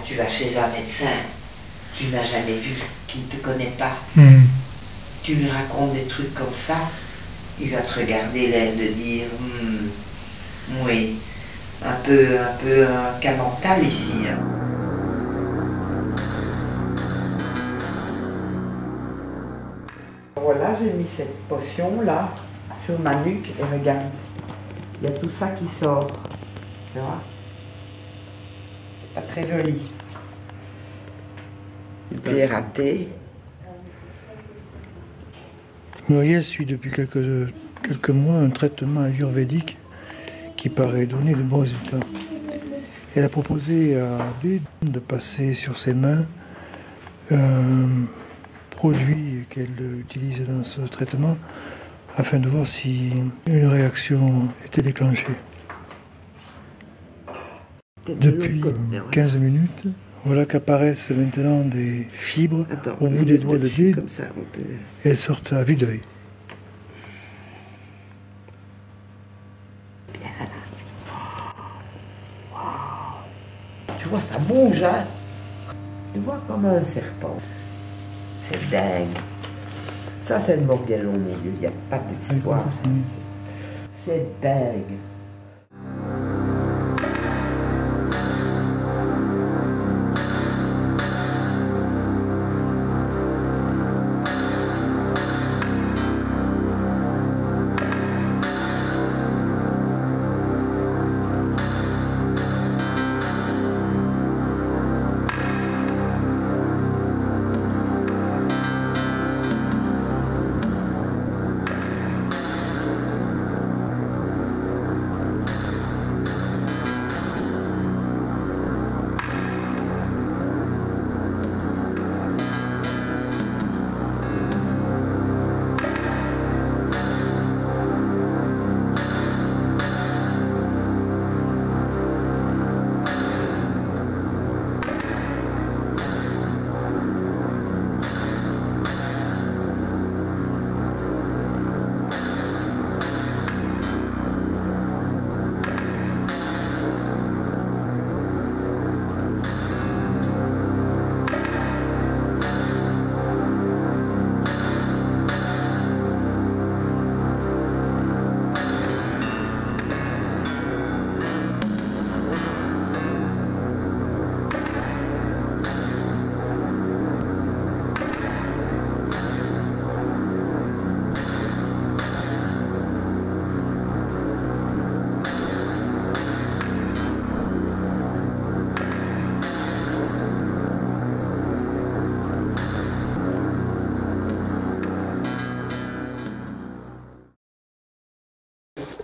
tu vas chez un médecin qui n'a jamais vu, qui ne te connaît pas, tu lui racontes des trucs comme ça, il va te regarder l'air de dire oui, un peu un cas mental ici. Hein. Voilà, j'ai mis cette potion là sur ma nuque et regarde, il y a tout ça qui sort, tu vois. C'est pas très joli. Le pied est raté. Muriel suit depuis quelques mois un traitement ayurvédique qui paraît donner de bons résultats. Elle a proposé à D de passer sur ses mains un produit qu'elle utilise dans ce traitement afin de voir si une réaction était déclenchée. Depuis 15 minutes, voilà qu'apparaissent maintenant des fibres au bout des doigts de D. Elles sortent à vue d'œil. Bien là. Wow. Tu vois, ça bouge, hein? Tu vois comme un serpent. C'est dingue. Ça, c'est le Morgellon, mon Dieu. Il n'y a pas d'histoire. C'est dingue.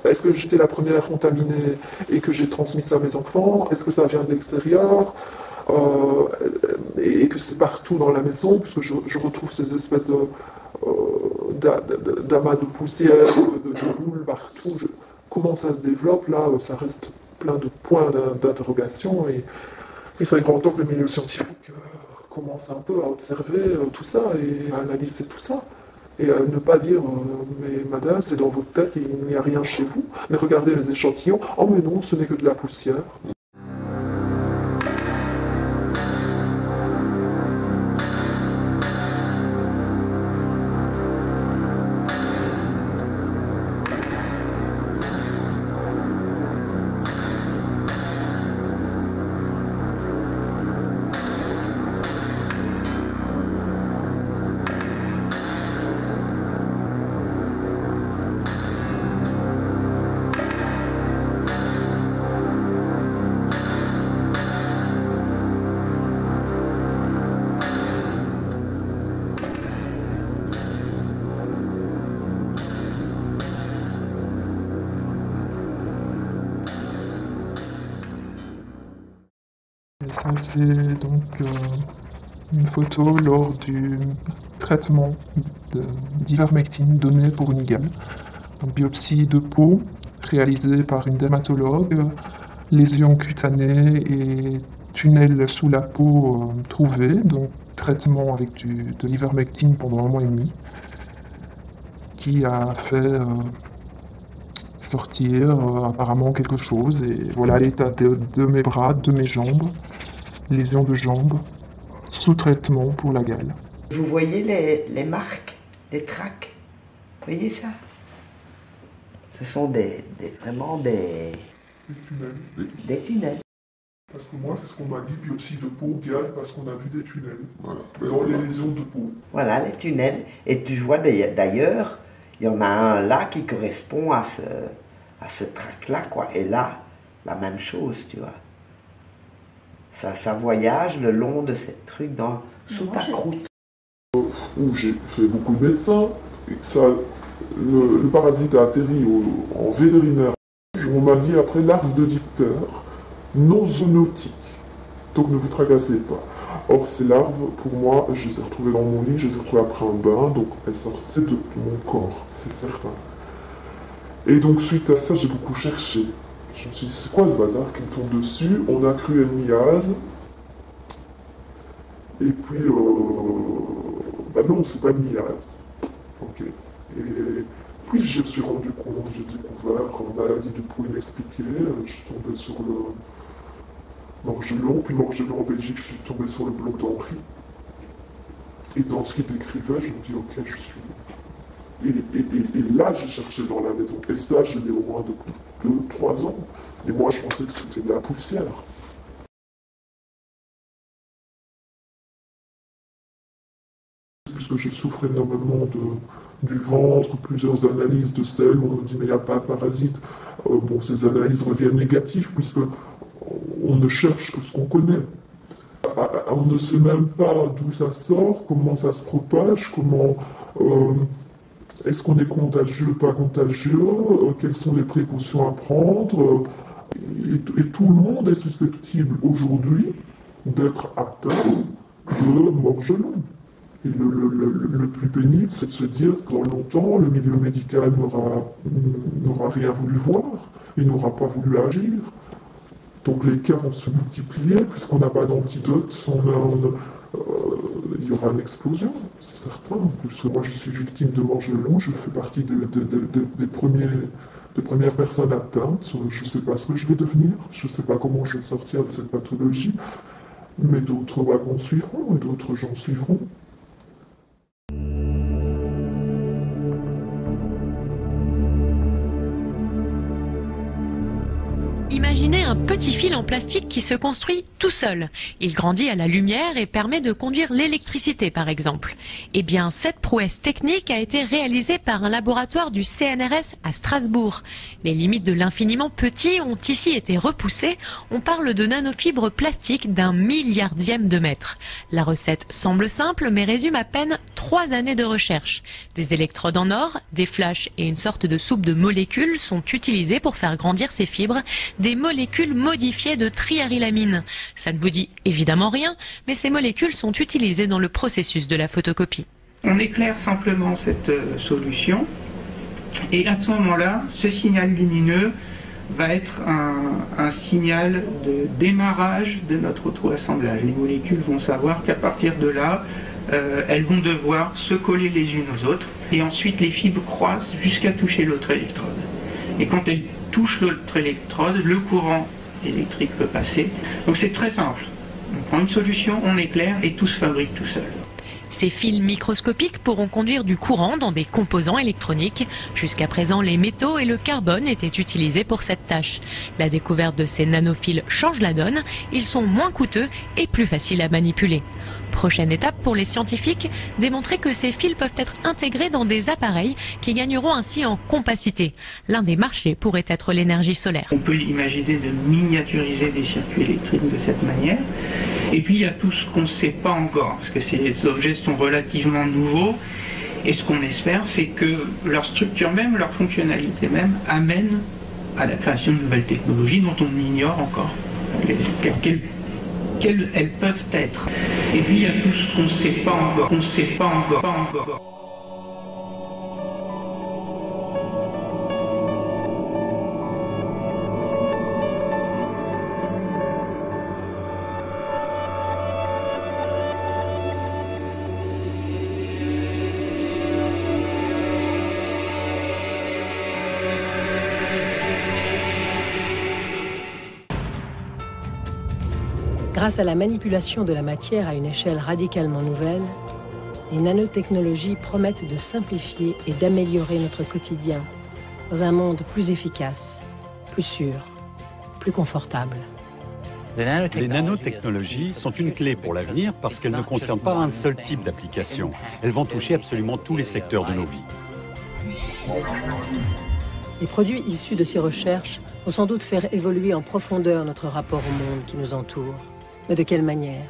Est-ce que j'étais la première contaminée et que j'ai transmis ça à mes enfants? Est-ce que ça vient de l'extérieur? Et que c'est partout dans la maison, puisque je retrouve ces espèces d'amas de poussière, de boules partout. Comment ça se développe? Là, ça reste plein de points d'interrogation. Et c'est grand temps que le milieu scientifique commence un peu à observer tout ça et à analyser tout ça. Et ne pas dire, mais madame, c'est dans votre tête, il n'y a rien chez vous. Mais regardez les échantillons. Oh mais non, ce n'est que de la poussière. Ça, c'est donc une photo lors du traitement d'ivermectine donné pour une gale. Donc, biopsie de peau réalisée par une dermatologue, lésions cutanées et tunnels sous la peau trouvés, donc traitement avec de l'ivermectine pendant 1 mois et demi, qui a fait sortir apparemment quelque chose. Et voilà l'état de mes bras, de mes jambes. lésions de jambes, sous-traitement pour la gale. Vous voyez les marques, les traces? Vous voyez ça? Ce sont vraiment des tunnels. Des tunnels. Parce que moi, c'est ce qu'on m'a dit, biopsie de peau, gale, parce qu'on a vu des tunnels. Voilà. Dans les lésions de peau. Voilà, les tunnels. Et tu vois d'ailleurs, il y en a un là qui correspond à ce tract-là, quoi. Et là, la même chose, tu vois. Ça voyage le long de ces trucs sous ta croûte. Où j'ai fait beaucoup de médecins, et le parasite a atterri en vétérinaire. On m'a dit après larve de diptère, non zoonotique. Donc ne vous tracassez pas. Or ces larves, pour moi, je les ai retrouvées dans mon lit, je les ai retrouvées après un bain, donc elles sortaient de mon corps, c'est certain. Et donc suite à ça, j'ai beaucoup cherché. Je me suis dit, c'est quoi ce bazar qui me tombe dessus? On a cru une miase. Et puis, bah non, c'est pas une miase. Ok. Et puis je me suis rendu compte, j'ai découvert une maladie de peau inexpliquée. Je suis tombé sur le Morgelon, puis Morgelon en Belgique, je suis tombé sur le blog d'Henri. Et dans ce qu'il décrivait, je me dis, ok, je suis. Et là, j'ai cherché dans la maison. Et ça, je l'ai au moins depuis 2-3 ans. Et moi, je pensais que c'était de la poussière. Puisque je souffre énormément du ventre, plusieurs analyses de selles, on me dit mais il n'y a pas de parasite. Bon, ces analyses reviennent négatives puisque on ne cherche que ce qu'on connaît. On ne sait même pas d'où ça sort, comment ça se propage, comment est-ce qu'on est contagieux, pas contagieux, quelles sont les précautions à prendre. Et tout le monde est susceptible aujourd'hui d'être atteint de morgelon. Et le plus pénible, c'est de se dire que dans longtemps, le milieu médical n'aura rien voulu voir, il n'aura pas voulu agir. Donc les cas vont se multiplier, puisqu'on n'a pas d'antidote, il y aura une explosion, c'est certain. Puisque moi je suis victime de morgelon, je fais partie des premières personnes atteintes, je ne sais pas ce que je vais devenir, je ne sais pas comment je vais sortir de cette pathologie, mais d'autres wagons suivront et d'autres gens suivront. Imaginez un petit fil en plastique qui se construit tout seul. Il grandit à la lumière et permet de conduire l'électricité, par exemple. Eh bien, cette prouesse technique a été réalisée par un laboratoire du CNRS à Strasbourg. Les limites de l'infiniment petit ont ici été repoussées. On parle de nanofibres plastiques d'un milliardième de mètre. La recette semble simple, mais résume à peine 3 années de recherche. Des électrodes en or, des flashs et une sorte de soupe de molécules sont utilisés pour faire grandir ces fibres. Des molécules modifiées de triarylamine. Ça ne vous dit évidemment rien, mais ces molécules sont utilisées dans le processus de la photocopie. On éclaire simplement cette solution et à ce moment-là, ce signal lumineux va être un signal de démarrage de notre auto-assemblage. Les molécules vont savoir qu'à partir de là, elles vont devoir se coller les unes aux autres et ensuite les fibres croissent jusqu'à toucher l'autre électrode. Et quand elles touche l'autre électrode, le courant électrique peut passer. Donc c'est très simple. On prend une solution, on éclaire et tout se fabrique tout seul. Ces fils microscopiques pourront conduire du courant dans des composants électroniques. Jusqu'à présent, les métaux et le carbone étaient utilisés pour cette tâche. La découverte de ces nanofils change la donne. Ils sont moins coûteux et plus faciles à manipuler. Prochaine étape pour les scientifiques, démontrer que ces fils peuvent être intégrés dans des appareils qui gagneront ainsi en compacité. L'un des marchés pourrait être l'énergie solaire. On peut imaginer de miniaturiser des circuits électriques de cette manière. Et puis il y a tout ce qu'on ne sait pas encore, parce que ces objets sont relativement nouveaux. Et ce qu'on espère, c'est que leur structure même, leur fonctionnalité même, amène à la création de nouvelles technologies dont on ignore encore quelles elles peuvent être. Et puis il y a tout ce qu'on ne sait pas encore, Grâce à la manipulation de la matière à une échelle radicalement nouvelle, les nanotechnologies promettent de simplifier et d'améliorer notre quotidien dans un monde plus efficace, plus sûr, plus confortable. Les nanotechnologies sont une clé pour l'avenir parce qu'elles ne concernent pas un seul type d'application. Elles vont toucher absolument tous les secteurs de nos vies. Les produits issus de ces recherches vont sans doute faire évoluer en profondeur notre rapport au monde qui nous entoure. Mais de quelle manière?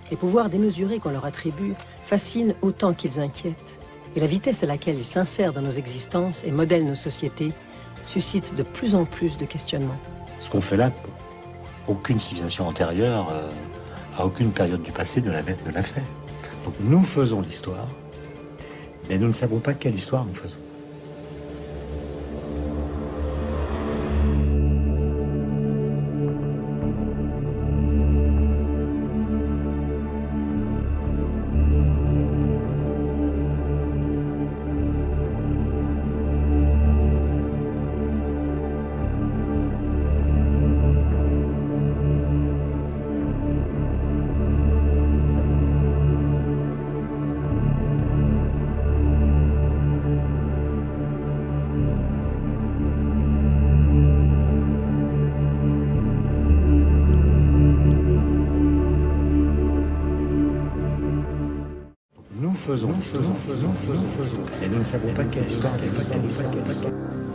Les pouvoirs démesurés qu'on leur attribue fascinent autant qu'ils inquiètent. Et la vitesse à laquelle ils s'insèrent dans nos existences et modèlent nos sociétés suscite de plus en plus de questionnements. Ce qu'on fait là, aucune civilisation antérieure, à aucune période du passé ne l'a fait. Donc nous faisons l'histoire, mais nous ne savons pas quelle histoire nous faisons.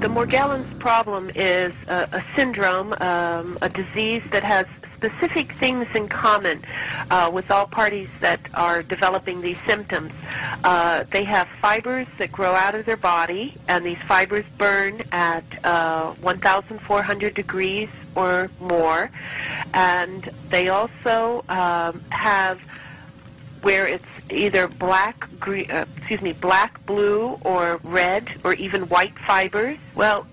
The Morgellons problem is a syndrome, a disease that has specific things in common with all parties that are developing these symptoms. They have fibers that grow out of their body, and these fibers burn at 1,400 degrees or more. And they also have where it's either black, blue, or red, or even white fibers. Well,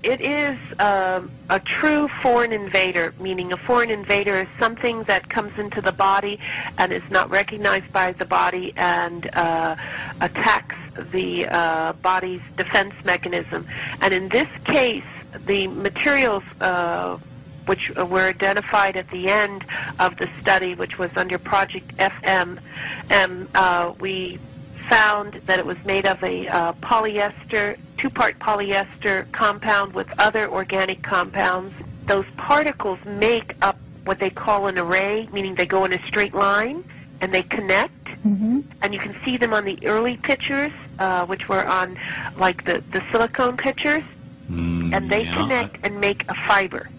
it is a true foreign invader, meaning a foreign invader is something that comes into the body and is not recognized by the body and attacks the body's defense mechanism. And in this case, the materials which were identified at the end of the study, which was under Project FM, we found that it was made of a polyester, two-part polyester compound with other organic compounds. Those particles make up what they call an array, meaning they go in a straight line and they connect. Mm-hmm. And you can see them on the early pictures, which were on like the silicone pictures, and they connect and make a fiber.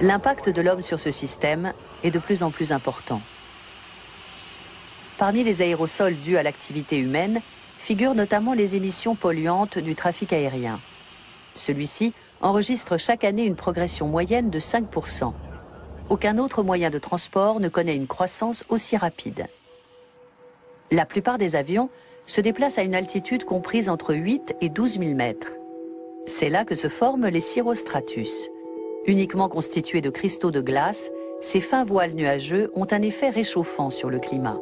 l'impact de l'homme sur ce système est de plus en plus important. Parmi les aérosols dus à l'activité humaine figurent notamment les émissions polluantes du trafic aérien. Celui-ci enregistre chaque année une progression moyenne de 5%. Aucun autre moyen de transport ne connaît une croissance aussi rapide. La plupart des avions se déplacent à une altitude comprise entre 8 et 12 000 mètres. C'est là que se forment les cirrostratus. Uniquement constitués de cristaux de glace, ces fins voiles nuageux ont un effet réchauffant sur le climat.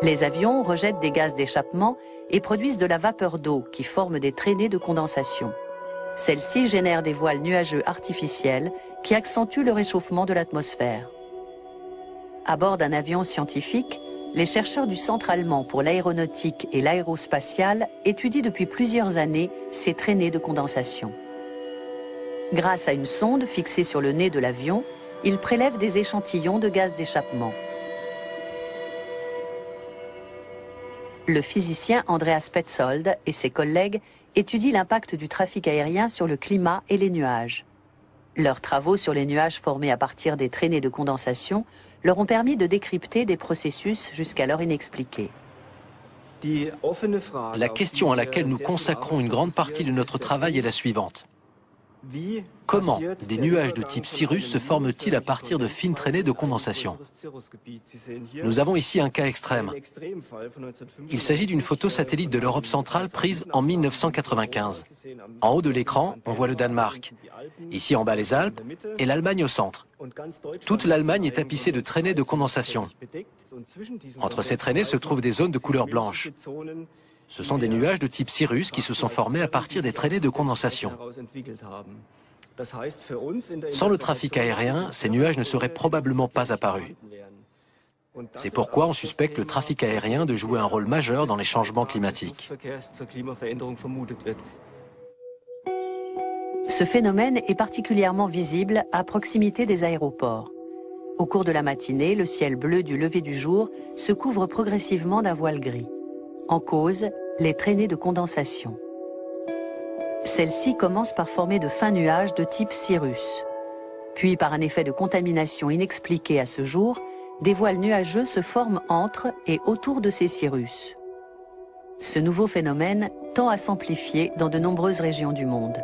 Les avions rejettent des gaz d'échappement et produisent de la vapeur d'eau qui forme des traînées de condensation. Celles-ci génèrent des voiles nuageux artificiels qui accentuent le réchauffement de l'atmosphère. À bord d'un avion scientifique, les chercheurs du Centre allemand pour l'aéronautique et l'aérospatiale étudient depuis plusieurs années ces traînées de condensation. Grâce à une sonde fixée sur le nez de l'avion, ils prélèvent des échantillons de gaz d'échappement. Le physicien Andreas Petzold et ses collègues étudient l'impact du trafic aérien sur le climat et les nuages. Leurs travaux sur les nuages formés à partir des traînées de condensation leur ont permis de décrypter des processus jusqu'alors inexpliqués. La question à laquelle nous consacrons une grande partie de notre travail est la suivante. Comment des nuages de type cirrus se forment-ils à partir de fines traînées de condensation? Nous avons ici un cas extrême. Il s'agit d'une photo satellite de l'Europe centrale prise en 1995. En haut de l'écran, on voit le Danemark. Ici en bas les Alpes et l'Allemagne au centre. Toute l'Allemagne est tapissée de traînées de condensation. Entre ces traînées se trouvent des zones de couleur blanche. Ce sont des nuages de type cirrus qui se sont formés à partir des traînées de condensation. Sans le trafic aérien, ces nuages ne seraient probablement pas apparus. C'est pourquoi on suspecte le trafic aérien de jouer un rôle majeur dans les changements climatiques. Ce phénomène est particulièrement visible à proximité des aéroports. Au cours de la matinée, le ciel bleu du lever du jour se couvre progressivement d'un voile gris. En cause, les traînées de condensation. Celles-ci commencent par former de fins nuages de type cirrus. Puis, par un effet de contamination inexpliqué à ce jour, des voiles nuageux se forment entre et autour de ces cirrus. Ce nouveau phénomène tend à s'amplifier dans de nombreuses régions du monde.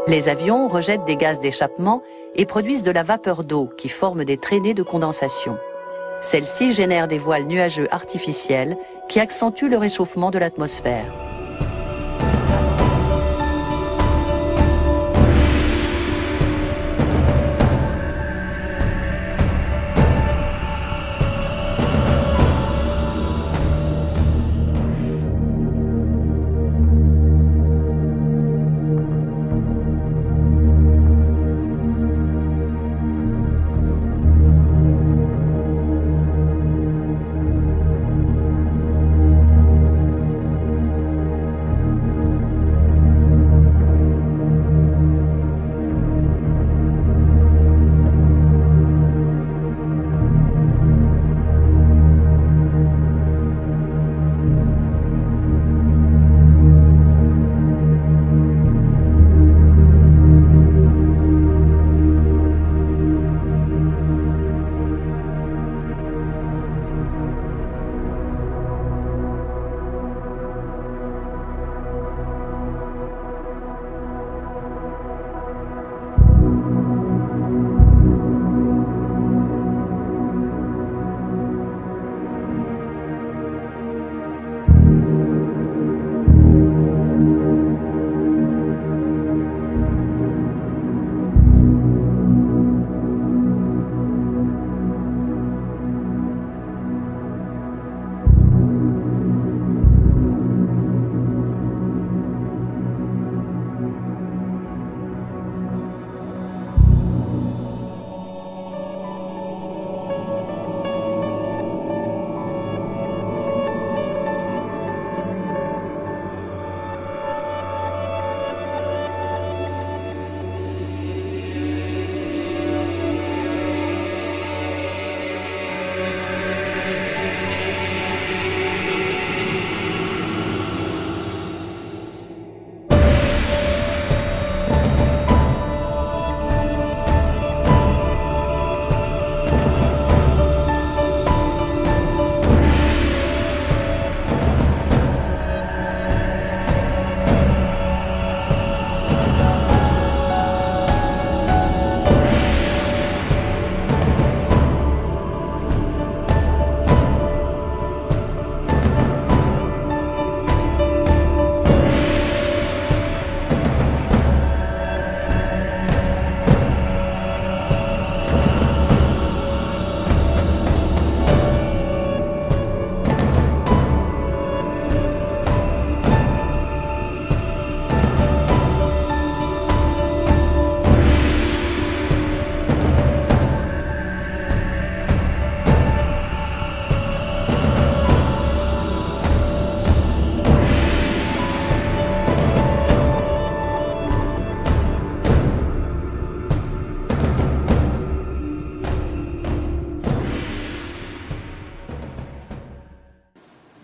Les avions rejettent des gaz d'échappement et produisent de la vapeur d'eau qui forme des traînées de condensation. Celles-ci génèrent des voiles nuageux artificiels qui accentuent le réchauffement de l'atmosphère.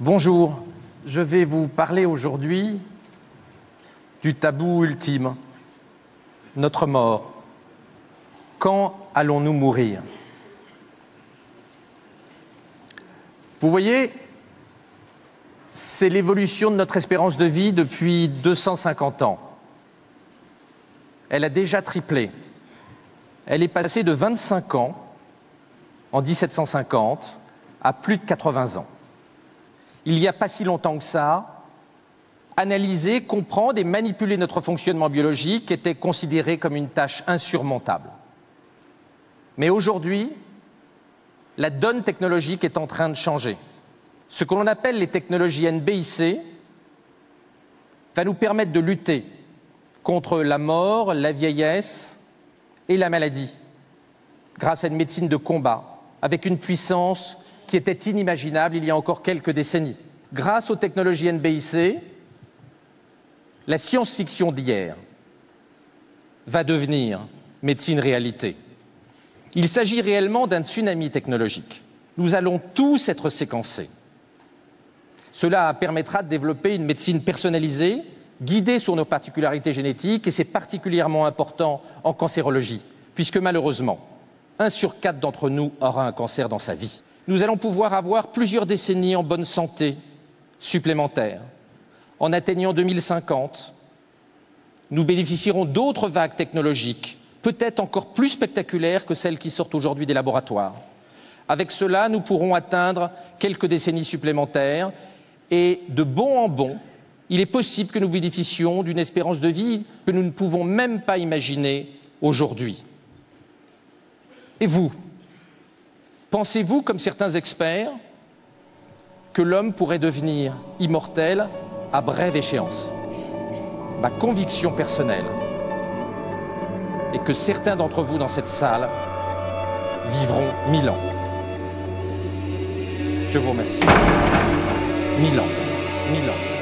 Bonjour, je vais vous parler aujourd'hui du tabou ultime, notre mort. Quand allons-nous mourir? Vous voyez, c'est l'évolution de notre espérance de vie depuis 250 ans. Elle a déjà triplé. Elle est passée de 25 ans en 1750 à plus de 80 ans. Il n'y a pas si longtemps que ça, analyser, comprendre et manipuler notre fonctionnement biologique était considéré comme une tâche insurmontable. Mais aujourd'hui, la donne technologique est en train de changer. Ce que l'on appelle les technologies NBIC va nous permettre de lutter contre la mort, la vieillesse et la maladie, grâce à une médecine de combat, avec une puissance qui était inimaginable il y a encore quelques décennies. Grâce aux technologies NBIC, la science-fiction d'hier va devenir médecine réalité. Il s'agit réellement d'un tsunami technologique. Nous allons tous être séquencés. Cela permettra de développer une médecine personnalisée, guidée sur nos particularités génétiques, et c'est particulièrement important en cancérologie, puisque malheureusement, 1 sur 4 d'entre nous aura un cancer dans sa vie. Nous allons pouvoir avoir plusieurs décennies en bonne santé supplémentaires. En atteignant 2050, nous bénéficierons d'autres vagues technologiques, peut-être encore plus spectaculaires que celles qui sortent aujourd'hui des laboratoires. Avec cela, nous pourrons atteindre quelques décennies supplémentaires et de bon en bon, il est possible que nous bénéficions d'une espérance de vie que nous ne pouvons même pas imaginer aujourd'hui. Et vous, pensez-vous, comme certains experts, que l'homme pourrait devenir immortel à brève échéance? Ma conviction personnelle est que certains d'entre vous dans cette salle vivront 1000 ans. Je vous remercie. 1000 ans. 1000 ans.